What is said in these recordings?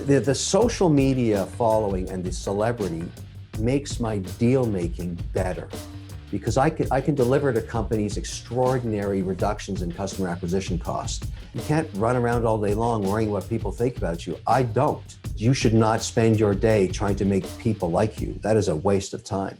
The social media following and the celebrity makes my deal making better because I can deliver to companies extraordinary reductions in customer acquisition costs. You can't run around all day long worrying what people think about you. I don't. You should not spend your day trying to make people like you. That is a waste of time.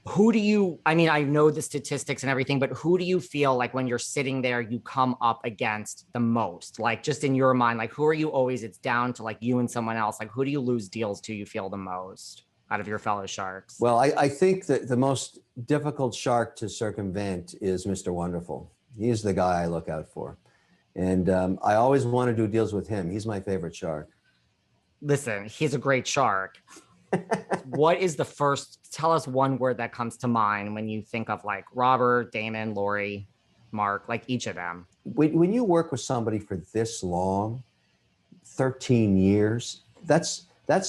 Who do you, I mean, I know the statistics and everything, but who do you feel like when you're sitting there, you come up against the most? Like just in your mind, like who are you always, it's down to like you and someone else. Like who do you lose deals to you feel the most out of your fellow sharks? Well, I think that the most difficult shark to circumvent is Mr. Wonderful. He's the guy I look out for. And I always want to do deals with him. He's my favorite shark. Listen, he's a great shark. What is the first, tell us one word that comes to mind when you think of like Robert, Damon, Lori, Mark, like each of them? When you work with somebody for this long, 13 years, that's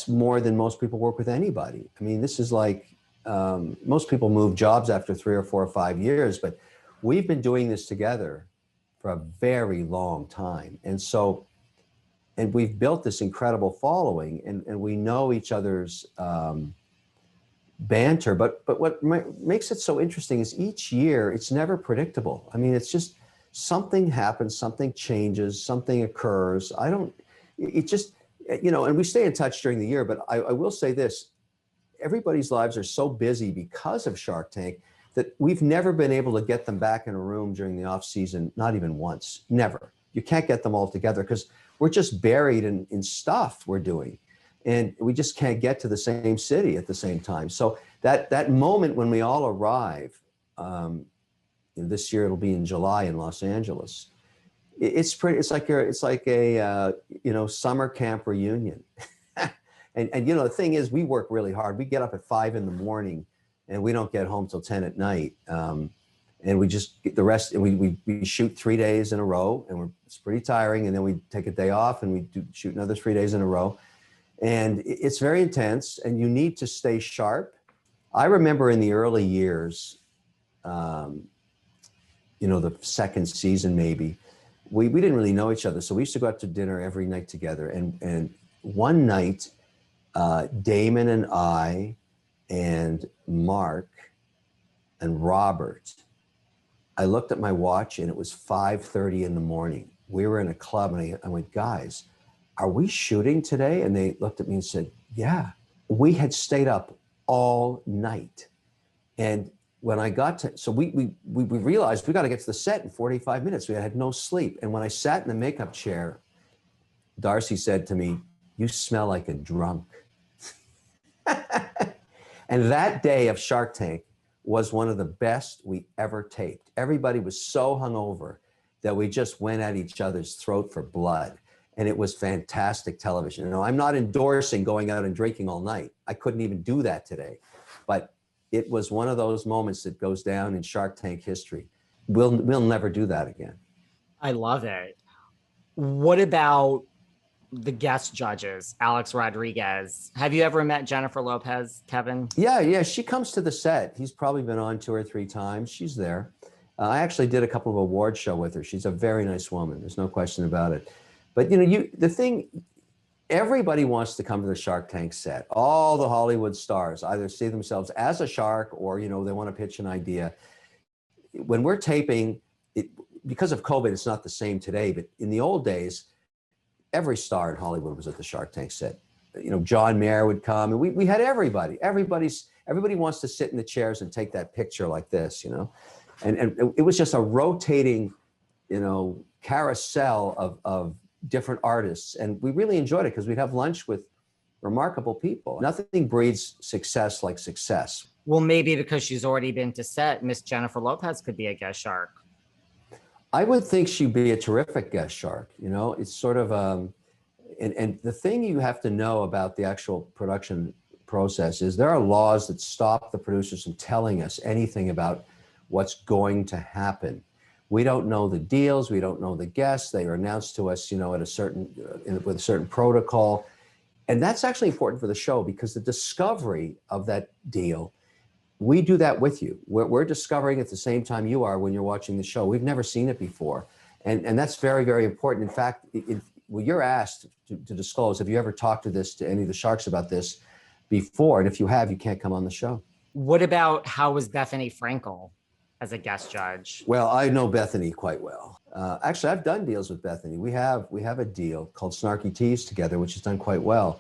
more than most people work with anybody. I mean, this is like, most people move jobs after 3 or 4 or 5 years, but we've been doing this together for a very long time. And we've built this incredible following, and we know each other's banter. But what makes it so interesting is each year it's never predictable. I mean, it's just something happens, something changes, something occurs. And we stay in touch during the year. But I will say this: everybody's lives are so busy because of Shark Tank that we've never been able to get them back in a room during the off season, not even once. Never. You can't get them all together because we're just buried in stuff we're doing, and we just can't get to the same city at the same time. So that moment when we all arrive, this year it'll be in July in Los Angeles. It's like a summer camp reunion. and the thing is, we work really hard. We get up at 5 a.m. and we don't get home till 10 at night. And we just get the rest, and we shoot 3 days in a row, and it's pretty tiring. And then we take a day off and we shoot another 3 days in a row. And it's very intense, and you need to stay sharp. I remember in the early years, the second season maybe, we didn't really know each other. So we used to go out to dinner every night together. And one night, Damon and I and Mark and Robert, I looked at my watch and it was 5:30 in the morning. We were in a club, and I went, "Guys, are we shooting today?" And they looked at me and said, "Yeah." We had stayed up all night. And when I got to, so we realized we got to get to the set in 45 minutes. We had no sleep. And when I sat in the makeup chair, Darcy said to me, "You smell like a drunk." And that day of Shark Tank was one of the best we ever taped. Everybody was so hungover that we just went at each other's throat for blood. And it was fantastic television. I'm not endorsing going out and drinking all night. I couldn't even do that today. But it was one of those moments that goes down in Shark Tank history. We'll never do that again. I love it. What about the guest judges, Alex Rodriguez? Have you ever met Jennifer Lopez, Kevin? Yeah, she comes to the set. He's probably been on 2 or 3 times. She's there. I actually did a couple of award show with her. She's a very nice woman. There's no question about it. But everybody wants to come to the Shark Tank set. All the Hollywood stars either see themselves as a shark or, they want to pitch an idea. When we're taping, because of COVID, it's not the same today, but in the old days, every star in Hollywood was at the Shark Tank set. John Mayer would come, and we had everybody. Everybody wants to sit in the chairs and take that picture like this, And it was just a rotating, carousel of different artists. And we really enjoyed it because we'd have lunch with remarkable people. Nothing breeds success like success. Well, maybe because she's already been to set, Miss Jennifer Lopez could be a guest shark. I would think she'd be a terrific guest shark. It's sort of, and the thing you have to know about the actual production process is there are laws that stop the producers from telling us anything about what's going to happen. We don't know the deals. We don't know the guests. They are announced to us, at a certain, with a certain protocol. And that's actually important for the show because the discovery of that deal we do that with you. We're discovering at the same time you are when you're watching the show. We've never seen it before. And that's very, very important. In fact, well, you're asked to disclose, have you ever talked to any of the sharks about this before? And if you have, you can't come on the show. What about how was Bethany Frankel as a guest judge? Well, I know Bethany quite well. Actually, I've done deals with Bethany. We have a deal called Snarky Teas together, which has done quite well.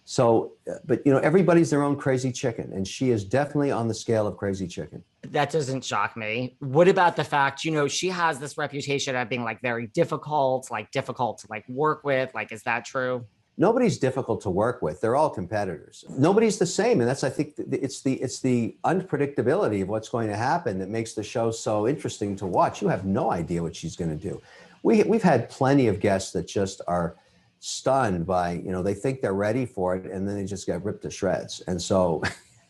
So, but everybody's their own crazy chicken, and she is definitely on the scale of crazy chicken. That doesn't shock me. What about the fact, she has this reputation of being like very difficult to like work with? Like, is that true? Nobody's difficult to work with. They're all competitors. Nobody's the same. And I think it's the unpredictability of what's going to happen that makes the show so interesting to watch. You have no idea what she's going to do. We've had plenty of guests that just are stunned by, they think they're ready for it, and then they just get ripped to shreds. And so,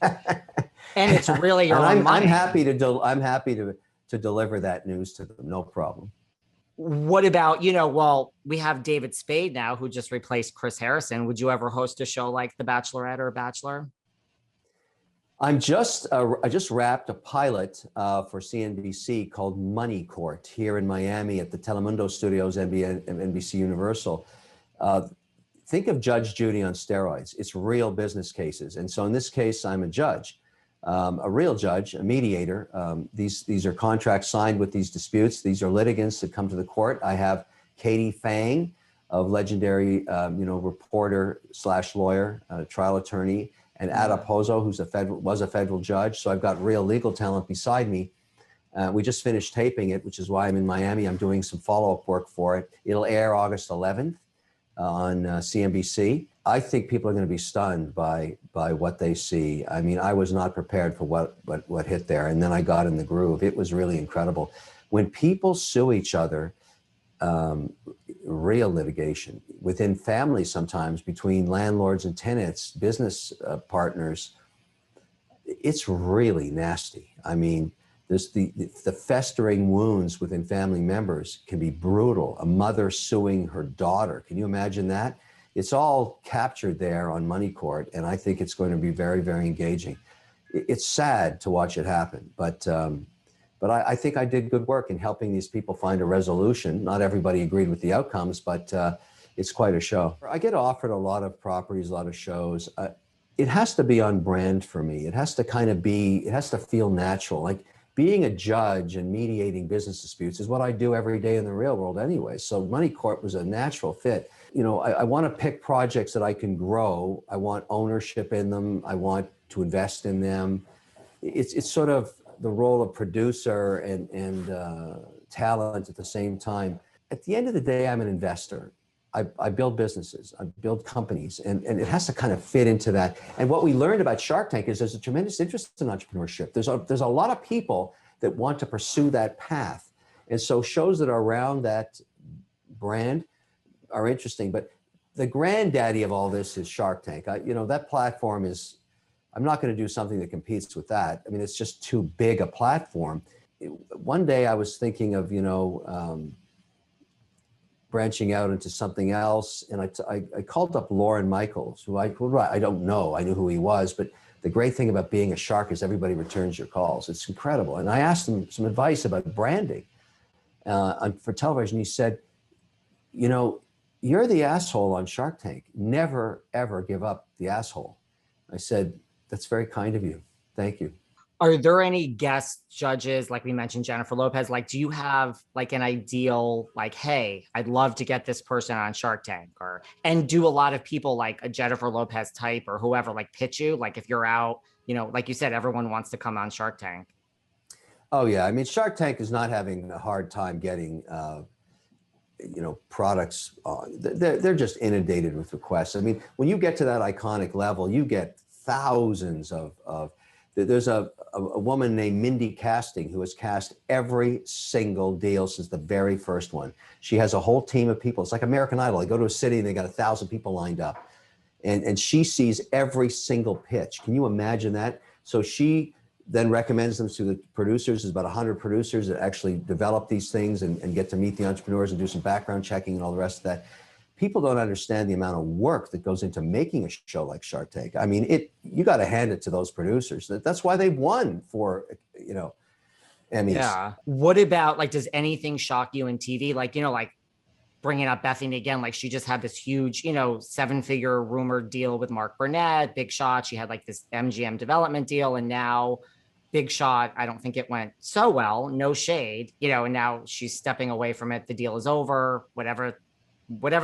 and it's really your own money. I'm happy to deliver that news to them. No problem. What about, well, we have David Spade now, who just replaced Chris Harrison. Would you ever host a show like The Bachelorette or Bachelor? I just wrapped a pilot for CNBC called Money Court here in Miami at the Telemundo Studios, NBC Universal. Think of Judge Judy on steroids. It's real business cases. And so in this case, I'm a judge. A real judge, a mediator. These are contracts signed with these disputes. These are litigants that come to the court. I have Katie Fang, of legendary, reporter / lawyer, trial attorney, and Ada Pozo, who's was a federal judge. So I've got real legal talent beside me. We just finished taping it, which is why I'm in Miami. I'm doing some follow-up work for it. It'll air August 11th on CNBC. I think people are going to be stunned by what they see. I mean, I was not prepared for what hit there, and then I got in the groove. It was really incredible. When people sue each other, real litigation within families, sometimes between landlords and tenants, business partners, it's really nasty. I mean, there's the festering wounds within family members can be brutal. A mother suing her daughter. Can you imagine that? It's all captured there on Money Court, and I think it's going to be very, very engaging. It's sad to watch it happen, but I think I did good work in helping these people find a resolution. Not everybody agreed with the outcomes, but it's quite a show. I get offered a lot of properties, a lot of shows. It has to be on brand for me. It has to it has to feel natural. Like being a judge and mediating business disputes is what I do every day in the real world anyway. So Money Court was a natural fit. I want to pick projects that I can grow. I want ownership in them. I want to invest in them. It's sort of the role of producer and talent at the same time. At the end of the day, I'm an investor. I build businesses, I build companies, and it has to kind of fit into that. And what we learned about Shark Tank is there's a tremendous interest in entrepreneurship. There's a lot of people that want to pursue that path. And so shows that are around that brand are interesting, but the granddaddy of all this is Shark Tank. That platform is, I'm not going to do something that competes with that. I mean, it's just too big a platform. One day I was thinking of, branching out into something else. And I called up Lauren Michaels, who I don't know, I knew who he was, but the great thing about being a shark is everybody returns your calls. It's incredible. And I asked him some advice about branding for television. He said, you're the asshole on Shark Tank. Never, ever give up the asshole. I said, that's very kind of you. Thank you. Are there any guest judges, like we mentioned, Jennifer Lopez, like, do you have like an ideal, like, hey, I'd love to get this person on Shark Tank, and do a lot of people like a Jennifer Lopez type or whoever, like pitch you, like if you're out, like you said, everyone wants to come on Shark Tank. Oh yeah. I mean, Shark Tank is not having a hard time getting, products. They're just inundated with requests. I mean, when you get to that iconic level, you get thousands of there's a woman named Mindy Casting who has cast every single deal since the very first one. She has a whole team of people. It's like American Idol. They go to a city and they got 1,000 people lined up. And she sees every single pitch. Can you imagine that? So she then recommends them to the producers. There's about 100 producers that actually develop these things and get to meet the entrepreneurs and do some background checking and all the rest of that. people don't understand the amount of work that goes into making a show like Shark Tank. I mean, you got to hand it to those producers. That's why they won for, Emmys. Yeah. What about like, does anything shock you in TV? Like, like bringing up Bethany again, like she just had this huge, 7-figure rumored deal with Mark Burnett, Big Shot. She had like this MGM development deal, and now Big Shot, I don't think it went so well, no shade, and now she's stepping away from it. The deal is over, whatever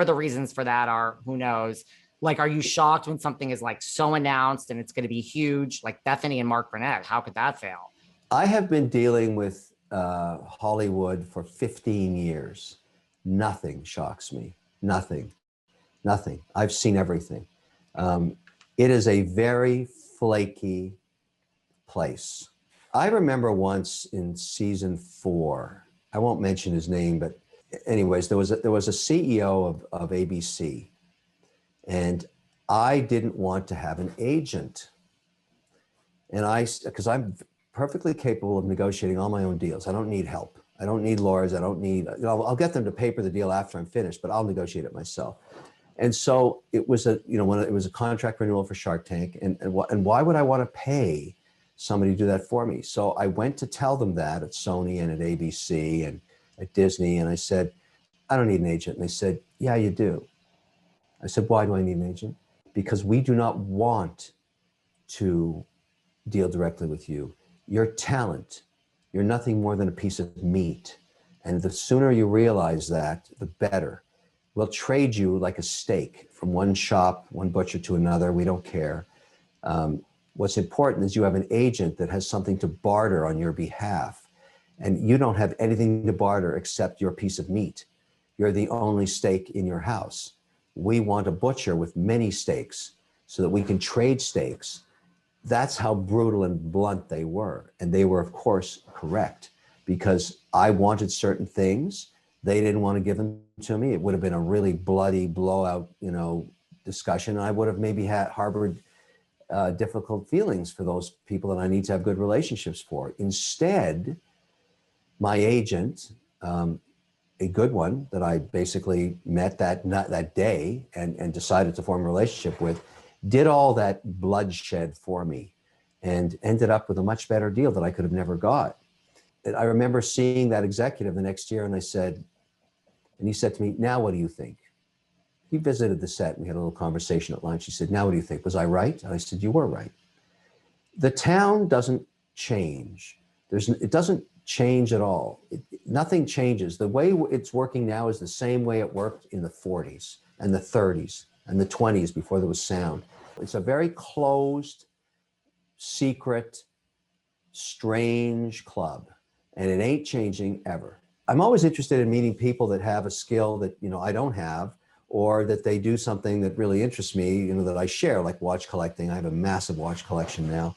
the reasons for that are, who knows? Like, are you shocked when something is like so announced and it's going to be huge, like Bethany and Mark Burnett? How could that fail? I have been dealing with Hollywood for 15 years. Nothing shocks me. Nothing. I've seen everything. It is a very flaky place. I remember once in season 4, I won't mention his name, but anyways, there was a CEO of ABC, and I didn't want to have an agent. And because I'm perfectly capable of negotiating all my own deals. I don't need help. I don't need lawyers. I don't need, I'll get them to paper the deal after I'm finished, but I'll negotiate it myself. And so it was it was a contract renewal for Shark Tank. And why would I want to pay somebody to do that for me? So I went to tell them that at Sony and at ABC and at Disney. And I said, I don't need an agent. And they said, yeah, you do. I said, why do I need an agent? Because we do not want to deal directly with you. Your talent, you're nothing more than a piece of meat. And the sooner you realize that, the better. We'll trade you like a steak from one shop, one butcher to another. We don't care. What's important is you have an agent that has something to barter on your behalf. And you don't have anything to barter except your piece of meat. You're the only steak in your house. We want a butcher with many steaks so that we can trade steaks. That's how brutal and blunt they were. And they were, of course, correct, because I wanted certain things. They didn't want to give them to me. It would have been a really bloody blowout, discussion. And I would have maybe harbored difficult feelings for those people that I need to have good relationships for. Instead, my agent, a good one that I basically met that day and decided to form a relationship with, did all that bloodshed for me and ended up with a much better deal that I could have never got. And I remember seeing that executive the next year, and he said to me, now what do you think? He visited the set, and we had a little conversation at lunch. He said, now what do you think? Was I right? And I said, you were right. The town doesn't change. It doesn't change at all. Nothing changes. The way it's working now is the same way it worked in the 40s and the 30s and the 20s before there was sound. It's a very closed, secret, strange club, and it ain't changing ever. I'm always interested in meeting people that have a skill that, I don't have, or that they do something that really interests me, that I share, like watch collecting. I have a massive watch collection now.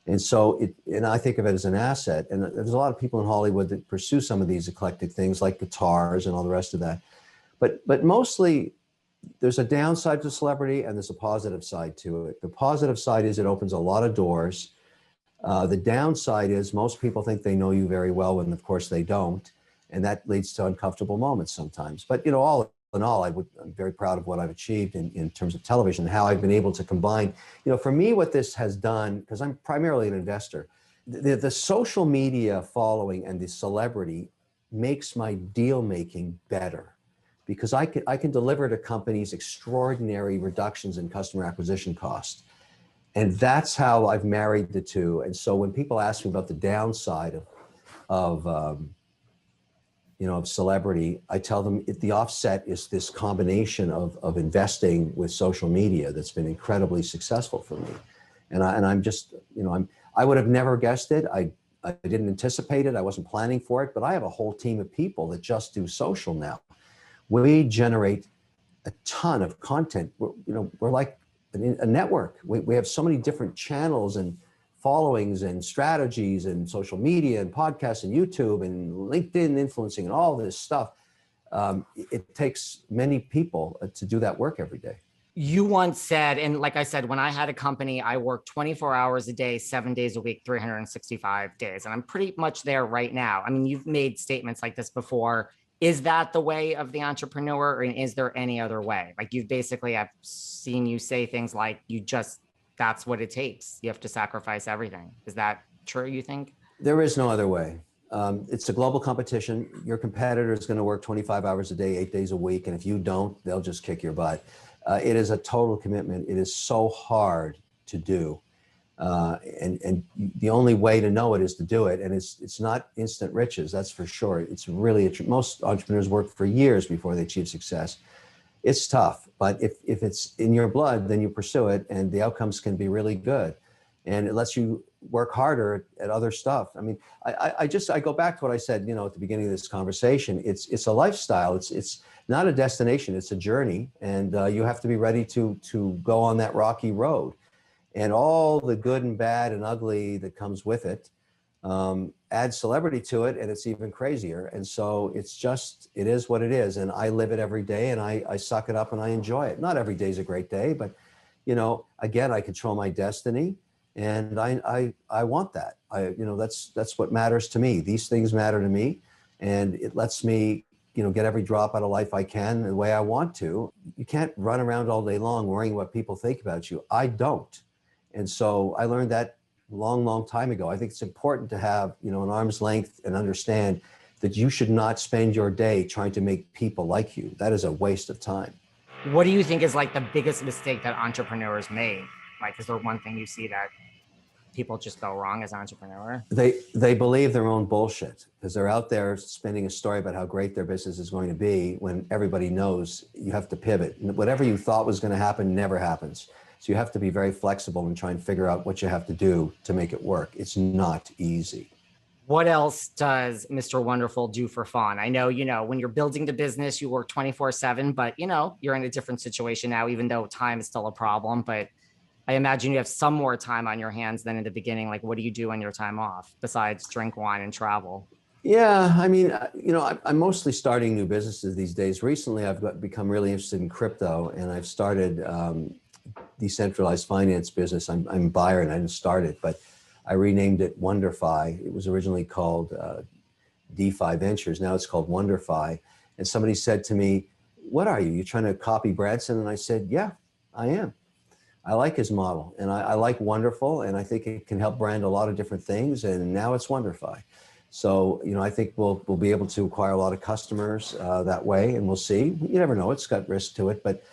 And so I think of it as an asset. And there's a lot of people in Hollywood that pursue some of these eclectic things like guitars and all the rest of that. But mostly there's a downside to celebrity and there's a positive side to it. The positive side is it opens a lot of doors. The downside is most people think they know you very well when of course they don't. And that leads to uncomfortable moments sometimes. But all in all, I'm very proud of what I've achieved in terms of television and how I've been able to combine, for me, what this has done, because I'm primarily an investor, the social media following and the celebrity makes my deal making better, because I can deliver to companies extraordinary reductions in customer acquisition costs. And that's how I've married the two. And so when people ask me about the downside of celebrity, I tell them the offset is this combination of investing with social media that's been incredibly successful for me. And I'm just, I would have never guessed it. I didn't anticipate it. I wasn't planning for it, but I have a whole team of people that just do social now. We generate a ton of content. We're like a network. We have so many different channels and followings and strategies and social media and podcasts and YouTube and LinkedIn influencing and all this stuff. It takes many people to do that work every day. You once said, and like I said, when I had a company, I worked 24 hours a day, 7 days a week, 365 days. And I'm pretty much there right now. I mean, you've made statements like this before. Is that the way of the entrepreneur, or is there any other way? Like you've basically, I've seen you say things like that's what it takes. You have to sacrifice everything. Is that true, you think? There is no other way. It's a global competition. Your competitor is going to work 25 hours a day, 8 days a week. And if you don't, they'll just kick your butt. It is a total commitment. It is so hard to do. And the only way to know it is to do it. And it's not instant riches, that's for sure. It's really, most entrepreneurs work for years before they achieve success. It's tough, but if it's in your blood, then you pursue it and the outcomes can be really good. And it lets you work harder at other stuff. I mean, I go back to what I said, at the beginning of this conversation. It's a lifestyle. It's not a destination. It's a journey, and you have to be ready to go on that rocky road, and all the good and bad and ugly that comes with it. Add celebrity to it, and it's even crazier. And so it is what it is. And I live it every day, and I suck it up and I enjoy it. Not every day is a great day, but again, I control my destiny. And I want that. That's what matters to me. These things matter to me, and it lets me, get every drop out of life I can the way I want to. You can't run around all day long worrying what people think about you. I don't. And so I learned that long, long time ago. I think it's important to have, an arm's length and understand that you should not spend your day trying to make people like you. That is a waste of time. What do you think is like the biggest mistake that entrepreneurs made? Like, is there one thing you see that people just go wrong as entrepreneur? They believe their own bullshit because they're out there spinning a story about how great their business is going to be when everybody knows you have to pivot. Whatever you thought was going to happen never happens. So you have to be very flexible and try and figure out what you have to do to make it work. It's not easy. What else does Mr. Wonderful do for fun? I know, when you're building the business, you work 24/7, but you're in a different situation now, even though time is still a problem. But I imagine you have some more time on your hands than in the beginning. Like, what do you do on your time off besides drink wine and travel? Yeah, I mean, I'm mostly starting new businesses these days. Recently, I've become really interested in crypto, and I've started decentralized finance business. I'm a buyer, and I didn't start it, but I renamed it WonderFi. It was originally called DeFi Ventures. Now it's called WonderFi. And somebody said to me, "What are you? You trying to copy Branson?" And I said, "Yeah, I am. I like his model, and I like Wonderful, and I think it can help brand a lot of different things. And now it's WonderFi. So, I think we'll be able to acquire a lot of customers that way, and we'll see. You never know; it's got risk to it, but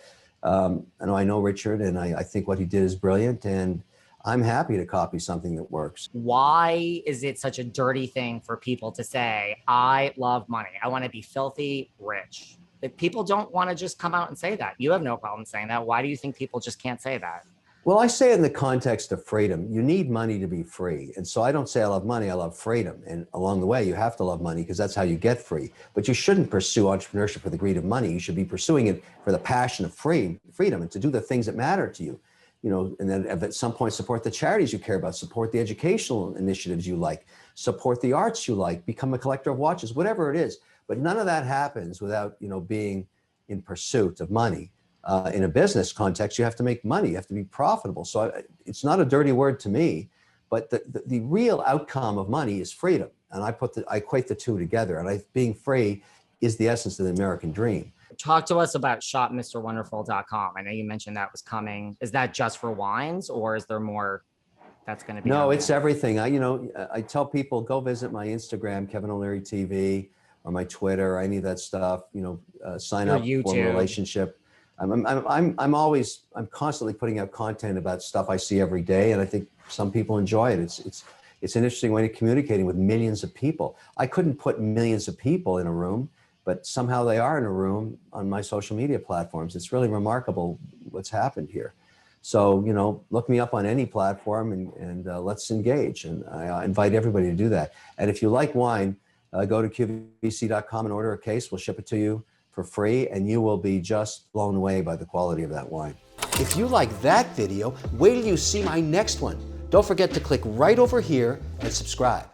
I know Richard, and I think what he did is brilliant, and I'm happy to copy something that works. Why is it such a dirty thing for people to say, "I love money. I want to be filthy rich"? If people don't want to just come out and say that. You have no problem saying that. Why do you think people just can't say that? Well, I say it in the context of freedom. You need money to be free. And so I don't say I love money, I love freedom. And along the way, you have to love money because that's how you get free. But you shouldn't pursue entrepreneurship for the greed of money. You should be pursuing it for the passion of freedom and to do the things that matter to you. And then at some point, support the charities you care about, support the educational initiatives you like, support the arts you like, become a collector of watches, whatever it is. But none of that happens without, being in pursuit of money. In a business context, you have to make money, you have to be profitable. So it's not a dirty word to me, but the real outcome of money is freedom. And I equate the two together. And being free is the essence of the American dream. Talk to us about shopmrwonderful.com. I know you mentioned that was coming. Is that just for wines, or is there more that's going to be? No, it's everything. I tell people, go visit my Instagram, Kevin O'Leary TV, or my Twitter, or any of that stuff. Sign up for a relationship. I'm constantly putting out content about stuff I see every day, and I think some people enjoy it. It's an interesting way of communicating with millions of people. I couldn't put millions of people in a room, but somehow they are in a room on my social media platforms. It's really remarkable what's happened here. So, look me up on any platform and let's engage. And I invite everybody to do that. And if you like wine, go to qvc.com and order a case. We'll ship it to you for free, and you will be just blown away by the quality of that wine. If you like that video, wait till you see my next one. Don't forget to click right over here and subscribe.